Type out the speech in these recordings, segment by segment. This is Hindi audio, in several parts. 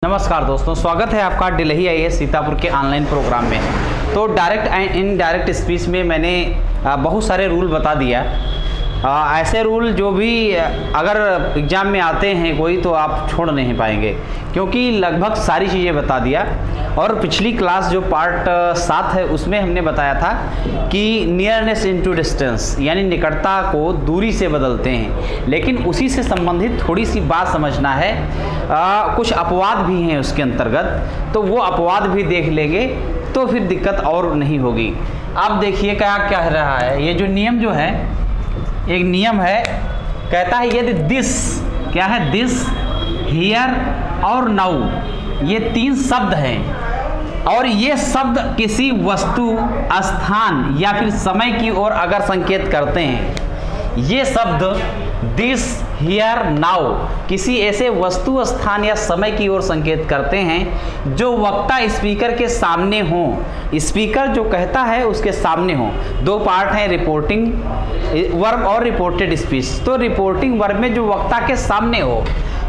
नमस्कार दोस्तों, स्वागत है आपका डिलही आईएएस सीतापुर के ऑनलाइन प्रोग्राम में। तो डायरेक्ट एंड इनडायरेक्ट स्पीच में मैंने बहुत सारे रूल बता दिया। ऐसे रूल जो भी अगर एग्ज़ाम में आते हैं कोई तो आप छोड़ नहीं पाएंगे, क्योंकि लगभग सारी चीज़ें बता दिया। और पिछली क्लास जो पार्ट 7 है उसमें हमने बताया था कि नियरनेस इनटू डिस्टेंस, यानी निकटता को दूरी से बदलते हैं। लेकिन उसी से संबंधित थोड़ी सी बात समझना है। कुछ अपवाद भी हैं उसके अंतर्गत, तो वो अपवाद भी देख लेंगे तो फिर दिक्कत और नहीं होगी। अब देखिए क्या कह रहा है। ये जो नियम जो है, एक नियम है, कहता है यदि दिस, क्या है, दिस, हियर और नाउ, ये 3 शब्द हैं और ये शब्द किसी वस्तु, स्थान या फिर समय की ओर अगर संकेत करते हैं, ये शब्द दिस, हियर, नाउ किसी ऐसे वस्तु, स्थान या समय की ओर संकेत करते हैं जो वक्ता स्पीकर के सामने हो। स्पीकर जो कहता है उसके सामने हो। 2 पार्ट हैं, रिपोर्टिंग वर्ब और रिपोर्टेड स्पीच। तो रिपोर्टिंग वर्ब में जो वक्ता के सामने हो,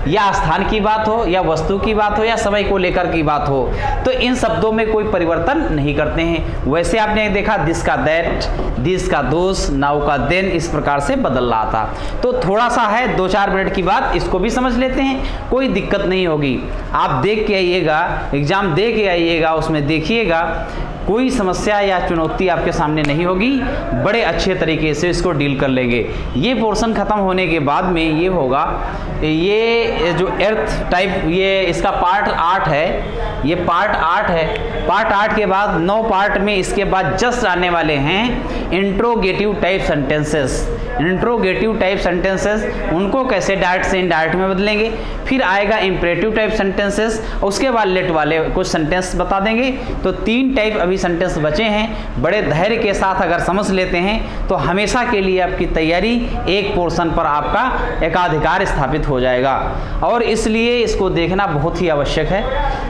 या स्थान की बात हो, या वस्तु की बात हो, या समय को लेकर की बात हो, तो इन शब्दों में कोई परिवर्तन नहीं करते हैं। वैसे आपने देखा दिस का दैट, दिस का दोस, नाउ का देन, इस प्रकार से बदल रहा था। तो थोड़ा सा है, 2-4 मिनट की बात, इसको भी समझ लेते हैं, कोई दिक्कत नहीं होगी। आप देख के आइएगा, एग्जाम दे के आइएगा, उसमें देखिएगा कोई समस्या या चुनौती आपके सामने नहीं होगी। बड़े अच्छे तरीके से इसको डील कर लेंगे। ये पोर्शन ख़त्म होने के बाद में ये होगा, ये जो अर्थ टाइप, ये इसका पार्ट 8 है, ये पार्ट 8 है। पार्ट 8 के बाद 9 पार्ट में इसके बाद जस्ट आने वाले हैं interrogative type sentences. Interrogative type sentences उनको कैसे डायरेक्ट से इनडायरेक्ट में बदलेंगे। फिर आएगा इंपरेटिव टाइप सेंटेंसेस, उसके बाद लेट वाले कुछ सेंटेंस बता देंगे। तो 3 टाइप अभी सेंटेंस बचे हैं। बड़े धैर्य के साथ अगर समझ लेते हैं तो हमेशा के लिए आपकी तैयारी एक पोर्शन पर आपका एकाधिकार स्थापित हो जाएगा, और इसलिए इसको देखना बहुत ही आवश्यक है।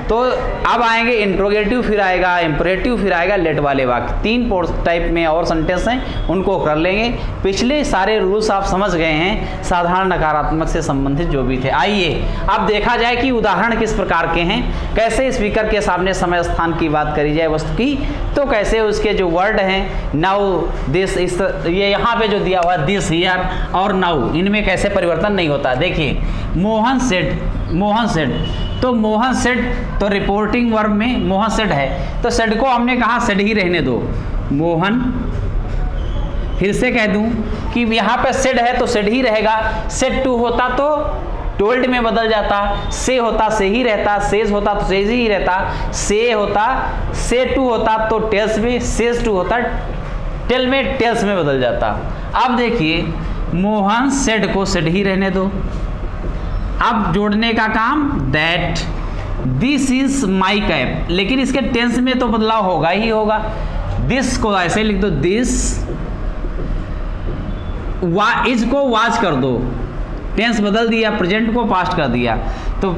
तो अब आएंगे इंट्रोगेटिव, फिर आएगा इंपरेटिव, फिर आएगा लेट वाले वाक्य। 3 टाइप में और सेंटेंस हैं, उनको कर लेंगे। पिछले सारे रूल्स आप समझ गए हैं, साधारण नकारात्मक से संबंधित जो भी थे। आइए अब देखा जाए कि उदाहरण किस प्रकार के हैं, कैसे स्पीकर के सामने समय स्थान की बात करी जाए वस्तु की, तो कैसे उसके जो वर्ड हैं नाउ, दिस, इस, ये यहाँ पे जो दिया हुआ दिस, हियर और नाउ, इनमें कैसे परिवर्तन नहीं होता। देखिए मोहन सेड, मोहन सेड, तो मोहन सेड, तो रिपोर्टिंग वर्ब में मोहन सेड है, तो सेड को हमने कहा सेड ही रहने दो। मोहन, फिर से कह दूं कि यहाँ पे सेड है तो सेड ही रहेगा। सेड टू होता तो टोल्ड में बदल जाता, से होता से ही रहता, सेज होता तो सेज ही रहता, से होता से टू होता तो टेल्स में, सेज टू होता टेल में, टेल्स में बदल जाता। अब देखिए मोहन सेड को सेड ही रहने दो। अब जोड़ने का काम that, this is my cap, लेकिन इसके टेंस में तो बदलाव होगा ही होगा। दिस को ऐसे लिख दो, दिस, इज को वाज कर दो, टेंस बदल दिया, प्रेजेंट को पास्ट कर दिया, तो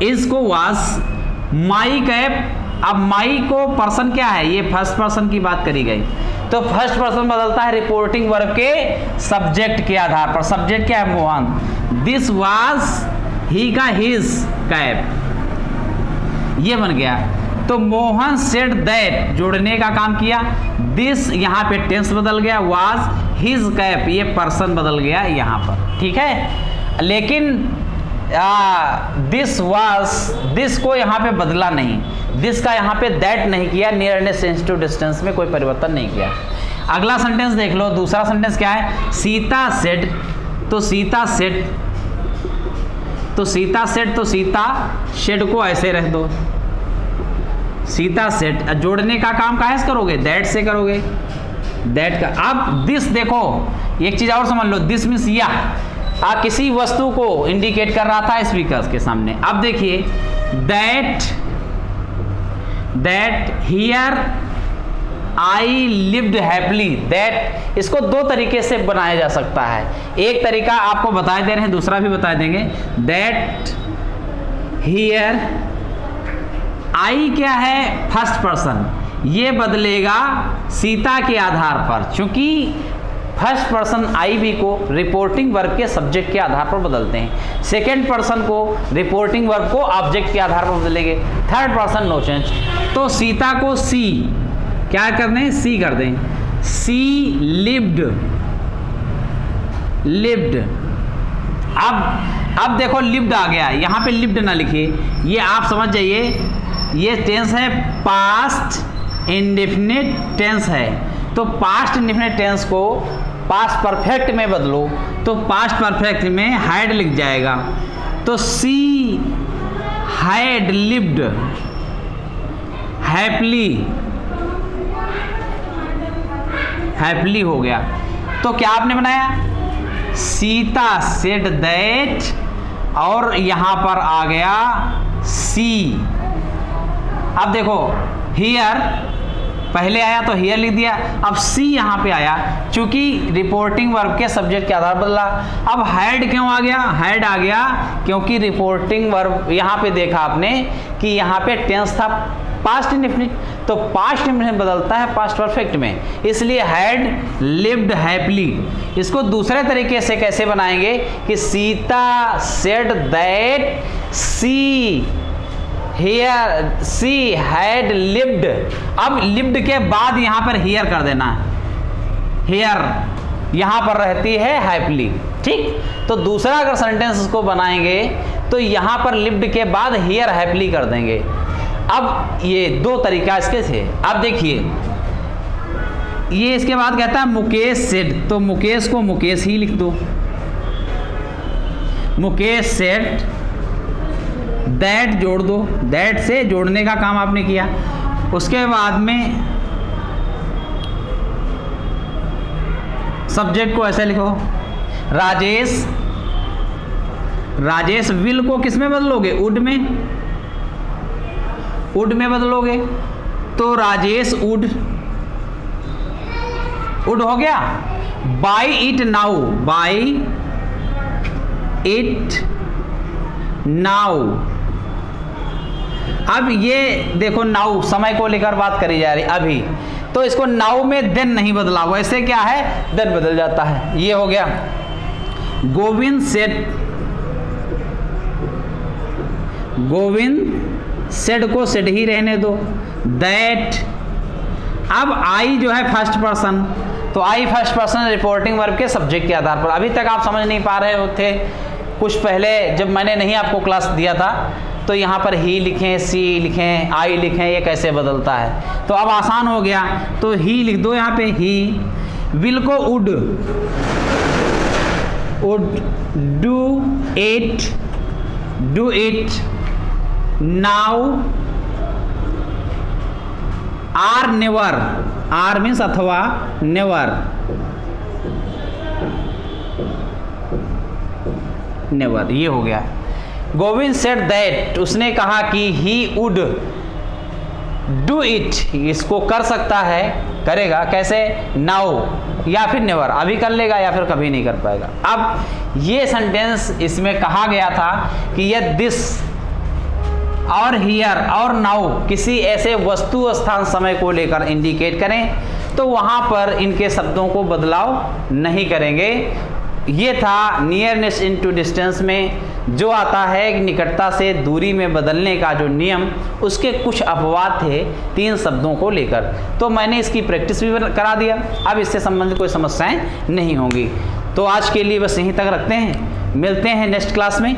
इज को वाज, माई कैप। अब माई को पर्सन क्या है, ये फर्स्ट पर्सन की बात करी गई, तो फर्स्ट पर्सन बदलता है रिपोर्टिंग वर्ब के सब्जेक्ट के आधार पर। सब्जेक्ट क्या है, मोहन। दिस वाज ही का हिज कैप, ये बन गया। तो मोहन सेड दैट, जोड़ने का काम किया। दिस यहाँ पे टेंस बदल गया, वाज हिज कैप, ये पर्सन बदल गया यहाँ पर, ठीक है। लेकिन दिस वाज, दिस को यहाँ पे बदला नहीं, दिस का यहाँ पे दैट नहीं किया, नियरनेस इनटू डिस्टेंस में कोई परिवर्तन नहीं किया। अगला सेंटेंस देख लो, दूसरा सेंटेंस क्या है, सीता सेड, तो सीता सेड, तो सीता सेड, तो सीता शेड को ऐसे रख दो, सीता सेट। जोड़ने का काम कहाँ से करोगे, दैट से करोगे, दैट का। अब दिस देखो, एक चीज और समझ लो, दिस मीन्स यह किसी वस्तु को इंडिकेट कर रहा था स्पीकर के सामने। अब देखिए that, that here I lived happily, that, इसको 2 तरीके से बनाया जा सकता है। एक तरीका आपको बता दे रहे हैं, दूसरा भी बता देंगे। दैट हियर, आई क्या है, फर्स्ट पर्सन, ये बदलेगा सीता के आधार पर, क्योंकि फर्स्ट पर्सन आई बी को रिपोर्टिंग वर्ब के सब्जेक्ट के आधार पर बदलते हैं, सेकेंड पर्सन को रिपोर्टिंग वर्ब को ऑब्जेक्ट के आधार पर बदलेंगे, थर्ड पर्सन नो चेंज। तो सीता को सी क्या कर दें, सी कर दें, सी लिव्ड, लिव्ड। अब देखो लिव्ड आ गया, यहाँ पे लिव्ड ना लिखिए, ये आप समझ जाइए, ये टेंस है पास्ट इंडेफिनिट टेंस है। तो पास्ट इंडेफिनिट टेंस को पास्ट परफेक्ट में बदलो, तो पास्ट परफेक्ट में हैड लिख जाएगा। तो she had lived happily, happily हो गया। तो क्या आपने बनाया, सीता सेड दैट, और यहां पर आ गया सी। अब देखो हियर पहले आया तो हियर लिख दिया, अब सी यहाँ पे आया, चूंकि रिपोर्टिंग वर्ब के सब्जेक्ट के आधार बदला। अब हैड क्यों आ गया, हैड आ गया क्योंकि रिपोर्टिंग वर्ब यहाँ पे देखा आपने कि यहाँ पे टेंस था पास्ट इंडेफिनिट, तो पास्ट इंडेफिनिट बदलता है पास्ट परफेक्ट में, इसलिए हैड लिव्ड हैप्पीली। इसको दूसरे तरीके से कैसे बनाएंगे कि Sita said that see here she had lived. अब लिव्ड के बाद यहां पर हियर कर देना है, हियर यहां पर रहती है हैप्पीली, ठीक। तो दूसरा अगर सेंटेंस इसको बनाएंगे तो यहां पर लिव्ड के बाद हियर हैप्पीली कर देंगे। अब ये दो तरीका इसके थे। अब देखिए ये इसके बाद कहता है मुकेश सेड, तो मुकेश को मुकेश ही लिख दो, मुकेश सेड दैट जोड़ दो, दैट से जोड़ने का काम आपने किया। उसके बाद में सब्जेक्ट को ऐसे लिखो, राजेश, राजेश विल को किस में बदलोगे, वुड में, वुड में बदलोगे, तो राजेश वुड, वुड हो गया। By it now, by it now. अब ये देखो नाउ समय को लेकर बात करी जा रही अभी, तो इसको नाउ में देन नहीं बदला, वैसे क्या है देन बदल जाता है। ये हो गया गोविंद सेड, गोविंद सेड को सेड ही रहने दो, दैट। अब आई जो है फर्स्ट पर्सन, तो आई फर्स्ट पर्सन रिपोर्टिंग वर्ब के सब्जेक्ट के आधार पर। अभी तक आप समझ नहीं पा रहे थे, कुछ पहले जब मैंने नहीं आपको क्लास दिया था तो यहाँ पर ही लिखें, सी लिखें, आई लिखें, ये कैसे बदलता है। तो अब आसान हो गया, तो ही लिख दो यहाँ पे, ही। विल को would, would do it, do it now. Or never, or means अथवा, नेवर, नेवर, ये हो गया। गोविंद सेड दैट, उसने कहा कि ही वुड डू इट, इसको कर सकता है, करेगा कैसे, नाउ या फिर नेवर, अभी कर लेगा या फिर कभी नहीं कर पाएगा। अब ये सेंटेंस इसमें कहा गया था कि यह दिस और हियर और नाउ किसी ऐसे वस्तु स्थान समय को लेकर इंडिकेट करें, तो वहां पर इनके शब्दों को बदलाव नहीं करेंगे। ये था नियरनेस इनटू डिस्टेंस में जो आता है निकटता से दूरी में बदलने का जो नियम, उसके कुछ अपवाद थे तीन शब्दों को लेकर। तो मैंने इसकी प्रैक्टिस भी करा दिया, अब इससे संबंधित कोई समस्याएं नहीं होंगी। तो आज के लिए बस यहीं तक रखते हैं, मिलते हैं नेक्स्ट क्लास में,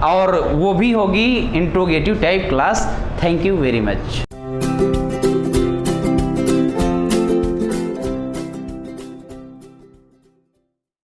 और वो भी होगी interrogative type class. Thank you very much.